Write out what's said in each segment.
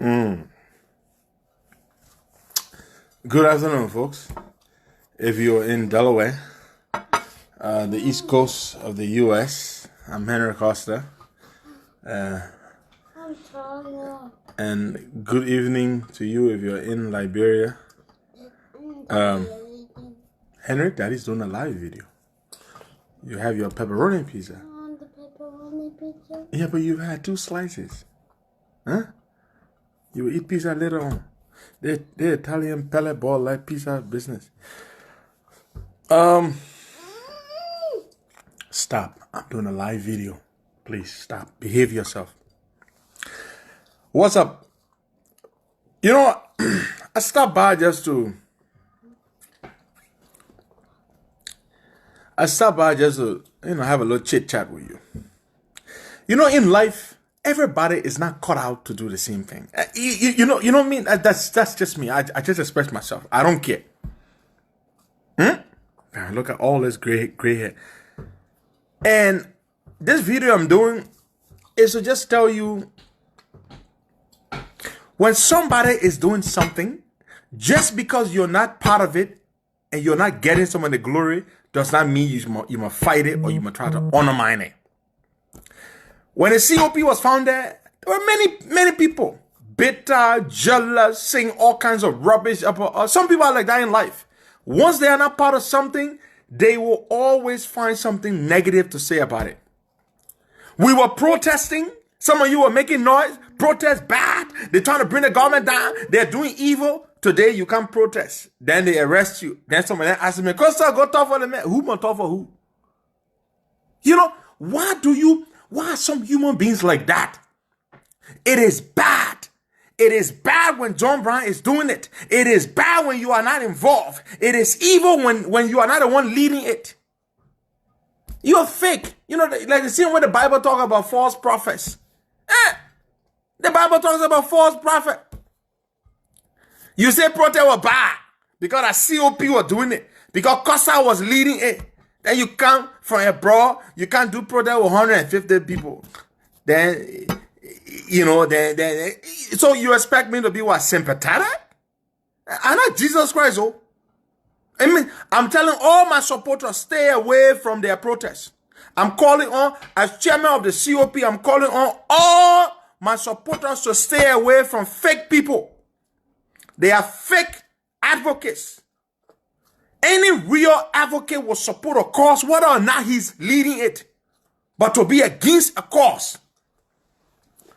Good afternoon, folks. If you're in Delaware, the east coast of the U.S., I'm Emmanuel Costa. And good evening to you if you're in Liberia. Henry, Daddy's doing a live video. You have your pepperoni pizza. I want the pepperoni pizza. Yeah, but you've had 2 slices. Huh? You will eat pizza later on. The Italian pellet ball like pizza business. Stop. I'm doing a live video. Please stop. Behave yourself. What's up? You know, I stopped by just to have a little chit chat with you. You know, in life, everybody is not cut out to do the same thing. You know what I mean? That's just me. I just express myself. I don't care. Look at all this gray hair. And this video I'm doing is to just tell you, when somebody is doing something, just because you're not part of it and you're not getting some of the glory, does not mean you must fight it or you must try to undermine it. When the COP was founded, there were many people bitter, jealous, saying all kinds of rubbish. Some people are like that in life. Once they are not part of something, they will always find something negative to say about it. We were protesting. Some of you were making noise. Protest bad. They're trying to bring the government down. They're doing evil. Today you can't protest. Then they arrest you. Then someone asks me, Costa, go talk for the man. Who must talk for who? You know, why are some human beings like that? It is bad. It is bad when John Brown is doing it. It is bad when you are not involved. It is evil when you are not the one leading it. You are fake. You know, like the scene where the Bible talks about false prophets. The Bible talks about false prophet. You say protest was bad because a COP was doing it. Because Costa was leading it. Then you come from abroad, you can't do protest with 150 people. Then, you know, so you expect me to be what, sympathetic? I'm not Jesus Christ, oh. I mean, I'm telling all my supporters, stay away from their protests. I'm calling on, as chairman of the COP, I'm calling on all my supporters to stay away from fake people. They are fake advocates. Any real advocate will support a cause, whether or not he's leading it. But to be against a cause.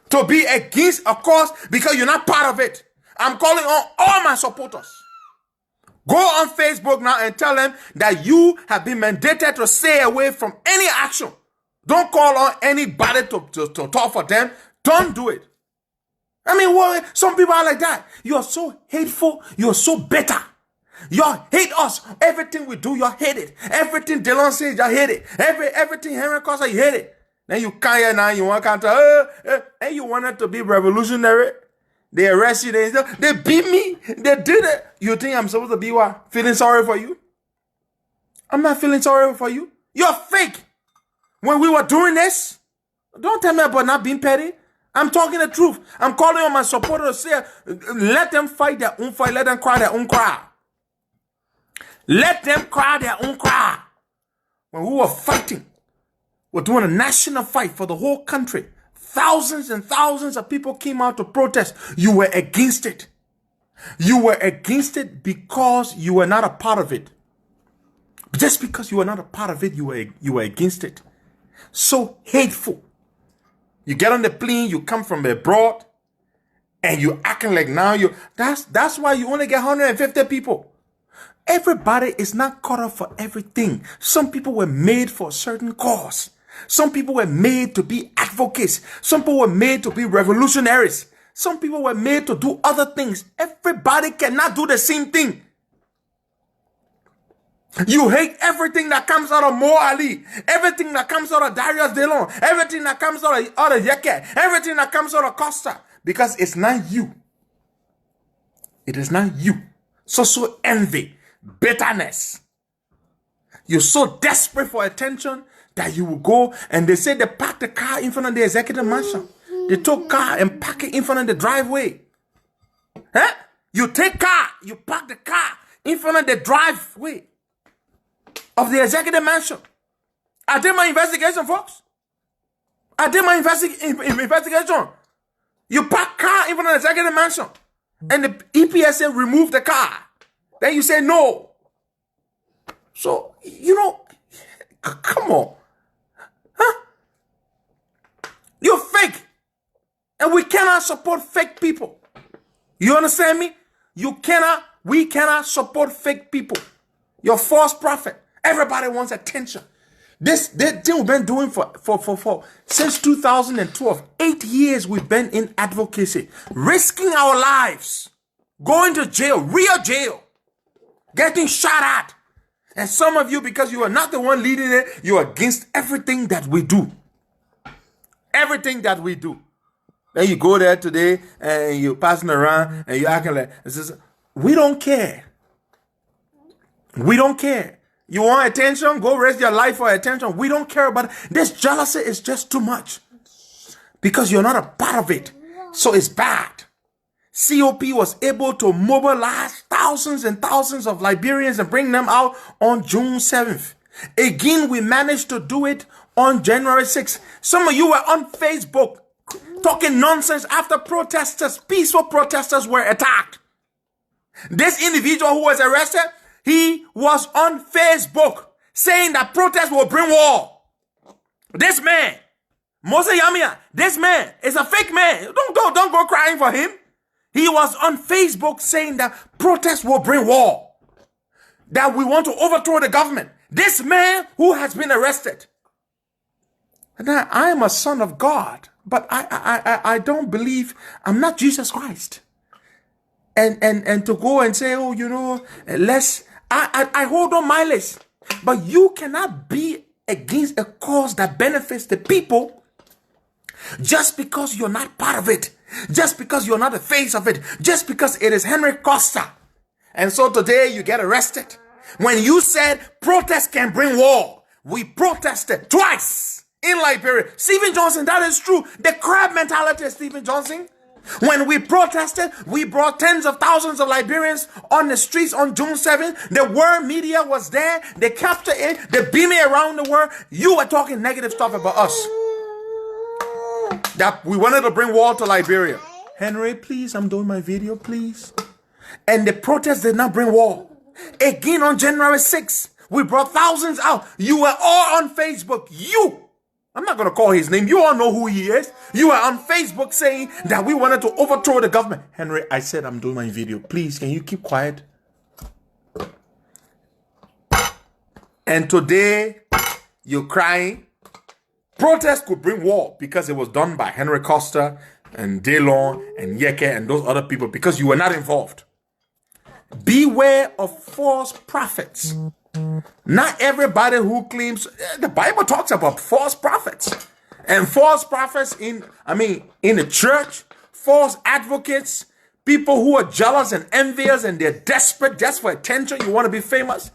To be against a cause because you're not part of it. I'm calling on all my supporters. Go on Facebook now and tell them that you have been mandated to stay away from any action. Don't call on anybody to talk for them. Don't do it. I mean, some people are like that. You are so hateful. You are so bitter. You hate us. Everything we do, you hate it. Everything Dylan says, you hate it. Everything Henry Costa, you hate it. Then you come here now, you want to, and you wanted to be revolutionary. They arrest you. They beat me. They did it. You think I'm supposed to be what? Feeling sorry for you? I'm not feeling sorry for you. You're fake. When we were doing this, don't tell me about not being petty. I'm talking the truth. I'm calling on my supporters to say, let them fight their own fight. Let them cry their own cry. Let them cry their own cry. When we were fighting, we're doing a national fight for the whole country. Thousands and thousands of people came out to protest. You were against it. You were against it because you were not a part of it. Just because you were not a part of it, you were against it. So hateful. You get on the plane, you come from abroad, and you acting like now that's why you only get 150 people. Everybody is not cut off for everything. Some people were made for a certain cause. Some people were made to be advocates. Some people were made to be revolutionaries. Some people were made to do other things. Everybody cannot do the same thing. You hate everything that comes out of Mo Ali, everything that comes out of Darius Delon, everything that comes out of Yeke, everything that comes out of Costa, because it's not you. It is not you. So envy, bitterness. You're so desperate for attention that you will go and they say they parked the car in front of the executive mansion. They took car and park it in front of the driveway. Huh? You take car, you park the car in front of the driveway of the executive mansion. I did my investigation, folks. I did my investigation. You park car in front of the executive mansion, and the EPS say remove the car. Then you say no. So, come on. Huh? You're fake. And we cannot support fake people. You understand me? We cannot support fake people. You're false prophet. Everybody wants attention. This thing we've been doing for since 2012. 8 years we've been in advocacy, risking our lives, going to jail, real jail, getting shot at. And some of you, because you are not the one leading it, you're against everything that we do. Everything that we do. Then you go there today and you're passing around and you're acting like, we don't care. We don't care. You want attention? Go risk your life for attention. We don't care about it. This jealousy is just too much. Because you're not a part of it. So it's bad. COP was able to mobilize thousands and thousands of Liberians and bring them out on June 7th. Again, we managed to do it on January 6th. Some of you were on Facebook talking nonsense after peaceful protesters were attacked. This individual who was arrested, he was on Facebook saying that protest will bring war. This man, Mose Yamia, this man is a fake man. Don't go crying for him. He was on Facebook saying that protest will bring war. That we want to overthrow the government. This man who has been arrested. And I am a son of God, but I don't believe, I'm not Jesus Christ. And to go and say, I hold on my list. But you cannot be against a cause that benefits the people just because you're not part of it. Just because you're not the face of it. Just because it is Henry Costa. And so today you get arrested. When you said protest can bring war, we protested twice in Liberia. Stephen Johnson, that is true. The crab mentality of Stephen Johnson. When we protested, we brought tens of thousands of Liberians on the streets on June 7th. The world media was there. They captured it. They beamed it around the world. You were talking negative stuff about us. That we wanted to bring war to Liberia. Henry, please, I'm doing my video, please. And the protest did not bring war. Again on January 6th, we brought thousands out. You were all on Facebook. I'm not going to call his name. You all know who he is. You are on Facebook saying that we wanted to overthrow the government. Henry, I said I'm doing my video. Please, can you keep quiet? And today, you're crying. Protest could bring war because it was done by Henry Costa and Delon and Yeke and those other people because you were not involved. Beware of false prophets. Not everybody who claims, the Bible talks about false prophets. And false prophets in the church, false advocates, people who are jealous and envious and they're desperate just for attention. You want to be famous?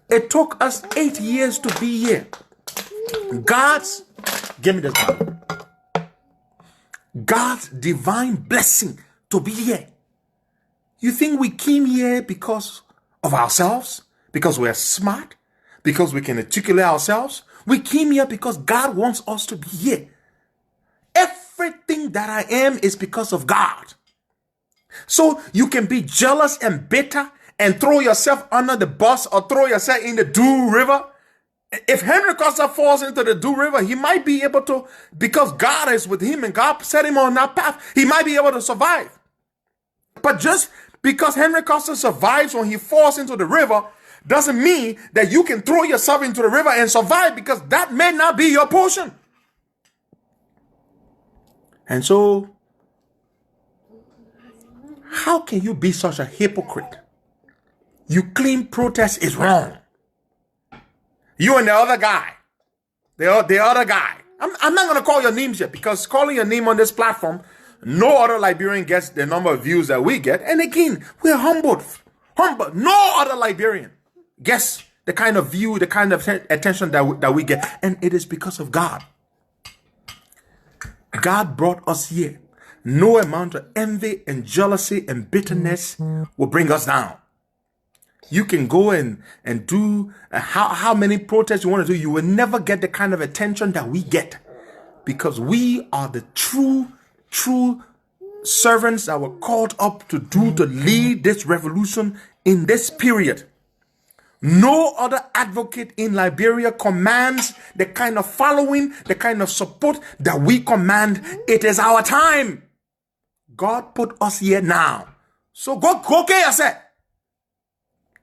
It took us 8 years to be here. Give me this Bible. God's divine blessing to be here. You think we came here because of ourselves? Because we're smart? Because we can articulate ourselves? We came here because God wants us to be here. Everything that I am is because of God. So you can be jealous and bitter and throw yourself under the bus or throw yourself in the Dew River. If Henry Costa falls into the Dew River, he might be able to, because God is with him and God set him on that path, he might be able to survive. But just because Henry Costa survives when he falls into the river doesn't mean that you can throw yourself into the river and survive, because that may not be your portion. And so, how can you be such a hypocrite? You claim protest is wrong. You and the other guy, the other guy. I'm not going to call your names yet, because calling your name on this platform, no other Liberian gets the number of views that we get. And again, we're humbled. No other Liberian gets the kind of view, the kind of attention that we get. And it is because of God. God brought us here. No amount of envy and jealousy and bitterness will bring us down. You can go and do how many protests you want to do. You will never get the kind of attention that we get, because we are the true servants that were called up to lead this revolution in this period. No other advocate in Liberia commands the kind of following, the kind of support that we command. It is our time. God put us here now. So go get yourself.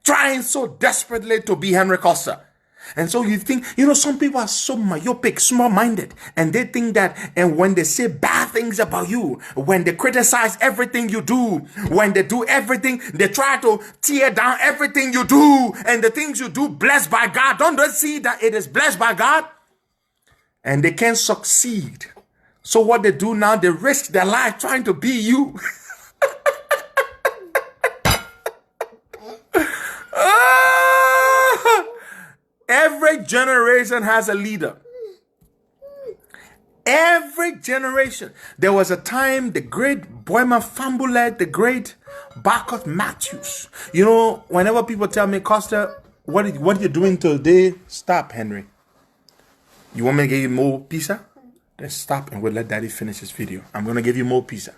Trying so desperately to be Henry Costa. And so you think, some people are so myopic, small-minded, and they think that, and when they say bad things about you, when they criticize everything you do, when they do everything, they try to tear down everything you do, and the things you do blessed by God. Don't they see that it is blessed by God? And they can't succeed. So what they do now, they risk their life trying to be you. Every generation has a leader. Every generation. There was a time the great Boima Fambulet, the great Barkot Matthews. Whenever people tell me, Costa, what are you doing today? Stop, Henry. You want me to give you more pizza? Then stop and we'll let Daddy finish his video. I'm going to give you more pizza.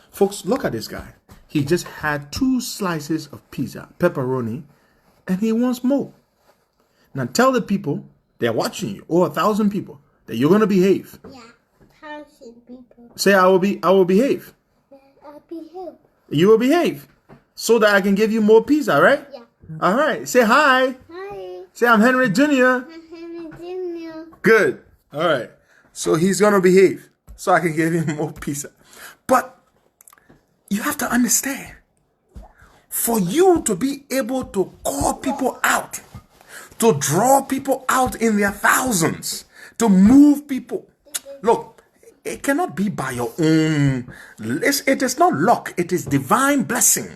Folks, look at this guy. He just had 2 slices of pizza, pepperoni, and he wants more. Now tell the people, they're watching you, or 1,000 people, that you're going to behave. Yeah, 1,000 people. Say, I will behave. Yeah, I'll behave. You will behave. So that I can give you more pizza, right? Yeah. All right. Say hi. Hi. Say, I'm Henry Jr. I'm Henry Jr. Good. All right. So he's going to behave so I can give him more pizza. But you have to understand, for you to be able to call people out, to draw people out in their thousands, to move people. Look, it cannot be by your own. It is not luck. It is divine blessing.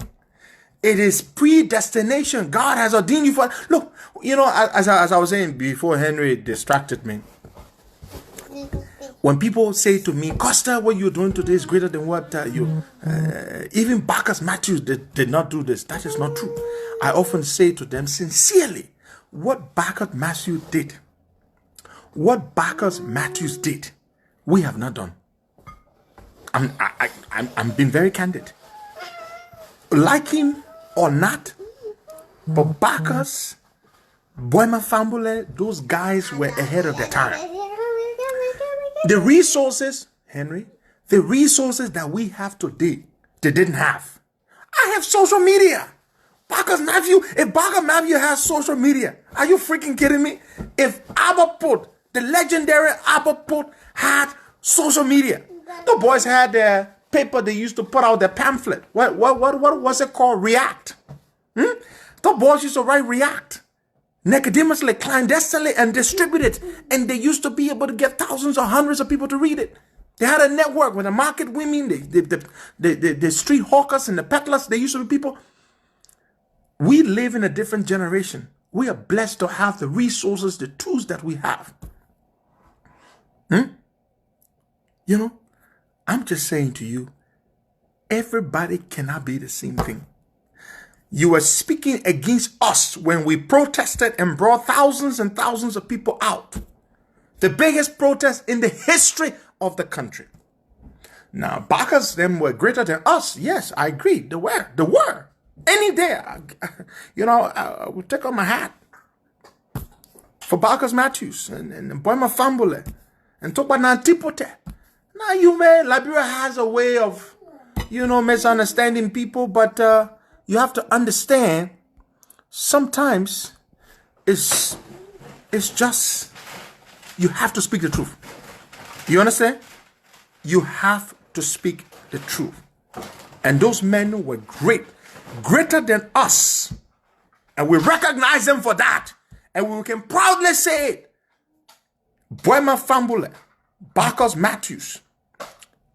It is predestination. God has ordained you for. Look, as I was saying before Henry distracted me. When people say to me, Costa, what you're doing today is greater than what even Barkers Matthews did not do this. That is not true. I often say to them sincerely, what Barkers Matthews did, we have not done. I'm being very candid. Like him or not, but Barkers, Boima Fambule, those guys were ahead of their time. The resources, Henry, the resources that we have today, they didn't have. I have social media. Barkers Matthew, if Barkers Matthew has social media, are you freaking kidding me? If Aberput, the legendary Aberput, had social media, the boys had their paper they used to put out their pamphlet. What was it called? React. The boys used to write React. Nicodemously, clandestinely, and distribute it. And they used to be able to get thousands or hundreds of people to read it. They had a network with the market women, the street hawkers and the peddlers. They used to be people. We live in a different generation. We are blessed to have the resources, the tools that we have. I'm just saying to you, everybody cannot be the same thing. You were speaking against us when we protested and brought thousands and thousands of people out. The biggest protest in the history of the country. Now, Barkers, them were greater than us. Yes, I agree. They were. Any day, I would take off my hat for Barkers Matthews and Boima Fambule and talk about Nantipote. Now, Liberia has a way of, misunderstanding people, but you have to understand, sometimes it's just, you have to speak the truth. You understand? You have to speak the truth. And those men were greater than us. And we recognize them for that. And we can proudly say it. Boima Fambule, Barkers Matthews,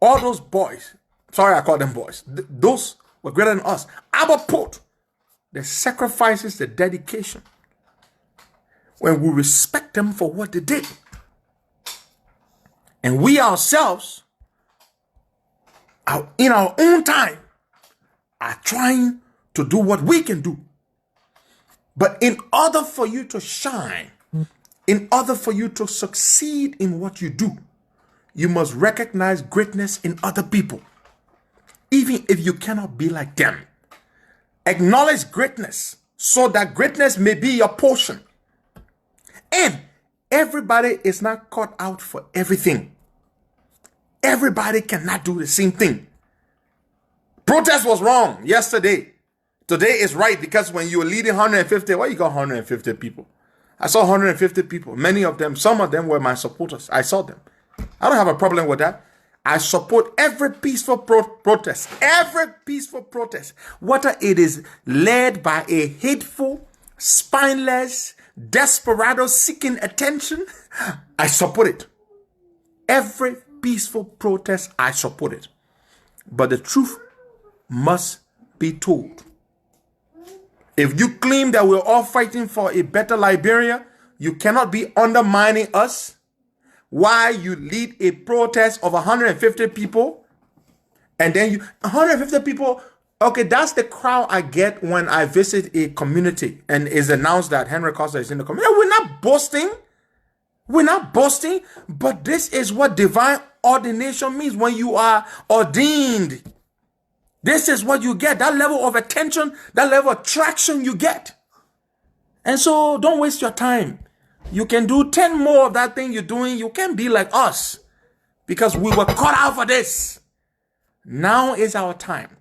all those boys, sorry I call them boys, those were greater than us. Aberput, the sacrifices, the dedication. When we respect them for what they did. And we ourselves in our own time, are trying to do what we can do. But in order for you to shine, in order for you to succeed in what you do, you must recognize greatness in other people, even if you cannot be like them. Acknowledge greatness so that greatness may be your portion. And everybody is not cut out for everything. Everybody cannot do the same thing. Protest was wrong yesterday. Today is right, because when you were leading 150, why you got 150 people? I saw 150 people. Many of them, some of them were my supporters. I saw them. I don't have a problem with that. I support every peaceful protest. Every peaceful protest. Whether it is led by a hateful, spineless, desperado seeking attention, I support it. Every peaceful protest, I support it. But the truth must be told. If you claim that we're all fighting for a better Liberia, you cannot be undermining us while you lead a protest of 150 people. And then 150 people, okay, that's the crowd I get when I visit a community and it's announced that Henry Costa is in the community. We're not boasting. We're not boasting, but this is what divine ordination means. When you are ordained, this is what you get. That level of attention, that level of traction you get. And so don't waste your time. You can do 10 more of that thing you're doing. You can be like us, because we were called out for this. Now is our time.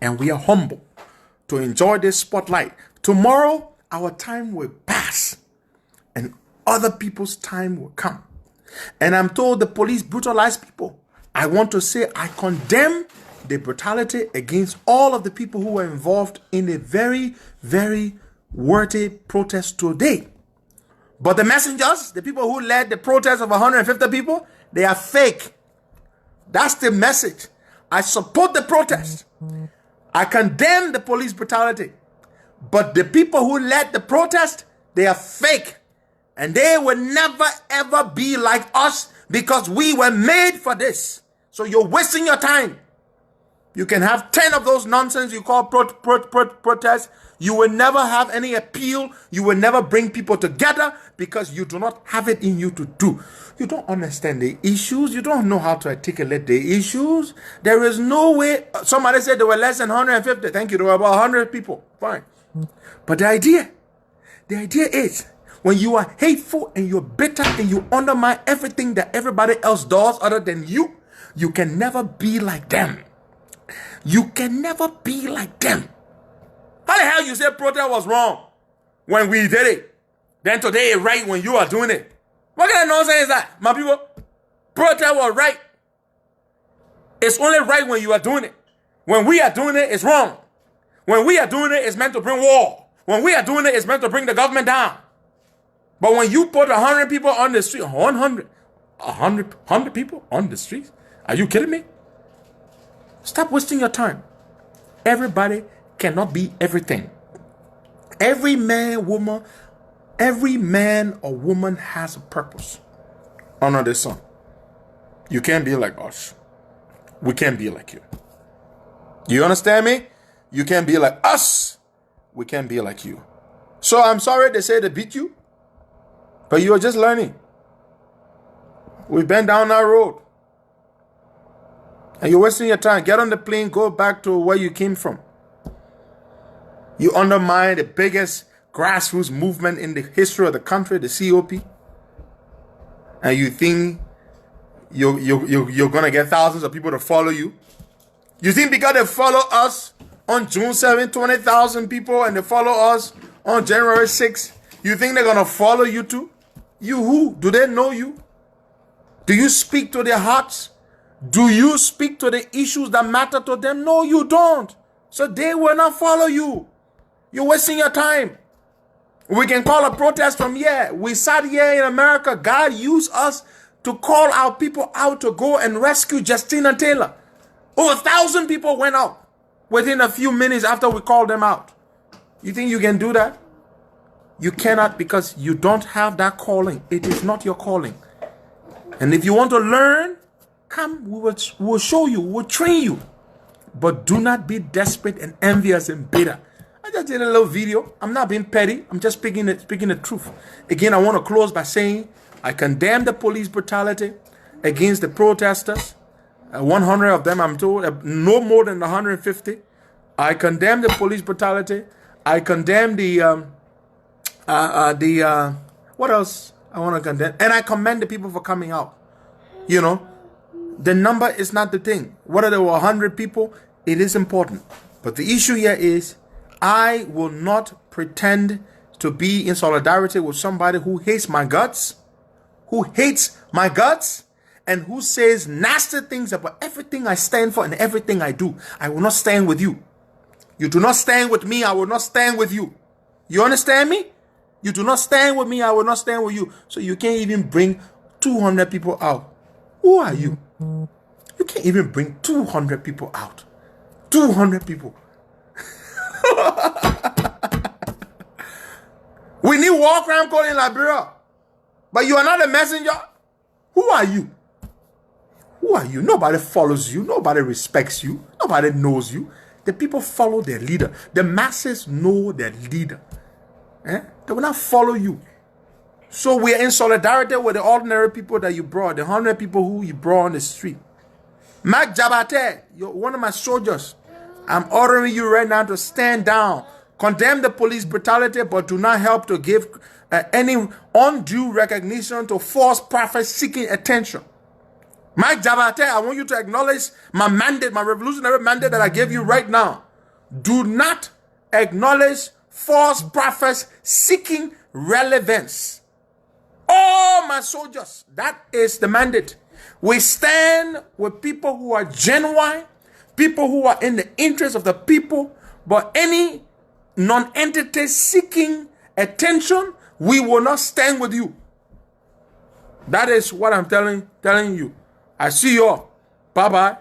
And we are humble to enjoy this spotlight. Tomorrow, our time will pass and other people's time will come. And I'm told the police brutalize people. I want to say I condemn the brutality against all of the people who were involved in a very, very worthy protest today. But the messengers, the people who led the protest of 150 people, they are fake. That's the message. I support the protest. I condemn the police brutality. But the people who led the protest, they are fake. And they will never ever be like us, because we were made for this. So you're wasting your time. You can have 10 of those nonsense you call protests. You will never have any appeal. You will never bring people together, because you do not have it in you to do. You don't understand the issues. You don't know how to articulate the issues. There is no way. Somebody said there were less than 150. Thank you. There were about 100 people. Fine. But the idea is, when you are hateful and you're bitter and you undermine everything that everybody else does other than you, you can never be like them. You can never be like them. How the hell you say protest was wrong when we did it? Then today it's right when you are doing it. What kind of nonsense is that, my people? Protest was right. It's only right when you are doing it. When we are doing it, it's wrong. When we are doing it, it's meant to bring war. When we are doing it, it's meant to bring the government down. But when you put 100 people on the street, 100 people on the streets, are you kidding me? Stop wasting your time. Everybody cannot be everything. Every man or woman has a purpose under the sun. You can't be like us. We can't be like you. You understand me? You can't be like us. We can't be like you. So I'm sorry they say they beat you, but you are just learning. We've been down that road. And you're wasting your time. Get on the plane, go back to where you came from. You undermine the biggest grassroots movement in the history of the country, the COP. And you think you're going to get thousands of people to follow you. You think because they follow us on June 7th, 20,000 people, and they follow us on January 6th, you think they're going to follow you too? You who? Do they know you? Do you speak to their hearts? Do you speak to the issues that matter to them? No, you don't. So they will not follow you. You're wasting your time. We can call a protest from here. We sat here in America. God used us to call our people out to go and rescue Justina Taylor. Over 1,000 people went out within a few minutes after we called them out. You think you can do that? You cannot, because you don't have that calling. It is not your calling. And if you want to learn, come, we will show you, we will train you. But do not be desperate and envious and bitter. I just did a little video. I'm not being petty. I'm just speaking the truth. Again, I want to close by saying I condemn the police brutality against the protesters. 100 of them, I'm told, no more than 150. I condemn the police brutality. I condemn what else I want to condemn? And I commend the people for coming out. You know, the number is not the thing. Whether there were 100 people, it is important. But the issue here is I will not pretend to be in solidarity with somebody who hates my guts, and who says nasty things about everything I stand for and everything I do. I will not stand with you. You do not stand with me, I will not stand with you. You understand me? You do not stand with me, I will not stand with you. So you can't even bring 200 people out. Who are you? You can't even bring 200 people out. 200 people. We need war crime code in Liberia. But you are not a messenger. Who are you? Who are you? Nobody follows you. Nobody respects you. Nobody knows you. The people follow their leader. The masses know their leader. They will not follow you. So we are in solidarity with the ordinary people that you brought, the 100 people who you brought on the street. Mark Jabate, you're one of my soldiers. I'm ordering you right now to stand down. Condemn the police brutality, but do not help to give any undue recognition to false prophets seeking attention. Mike Jabate, I want you to acknowledge my mandate, my revolutionary mandate that I gave you right now. Do not acknowledge false prophets seeking relevance. All my soldiers, that is the mandate. We stand with people who are genuine, people who are in the interest of the people, but any non-entity seeking attention, we will not stand with you. That is what I'm telling you. I see you all. Bye-bye.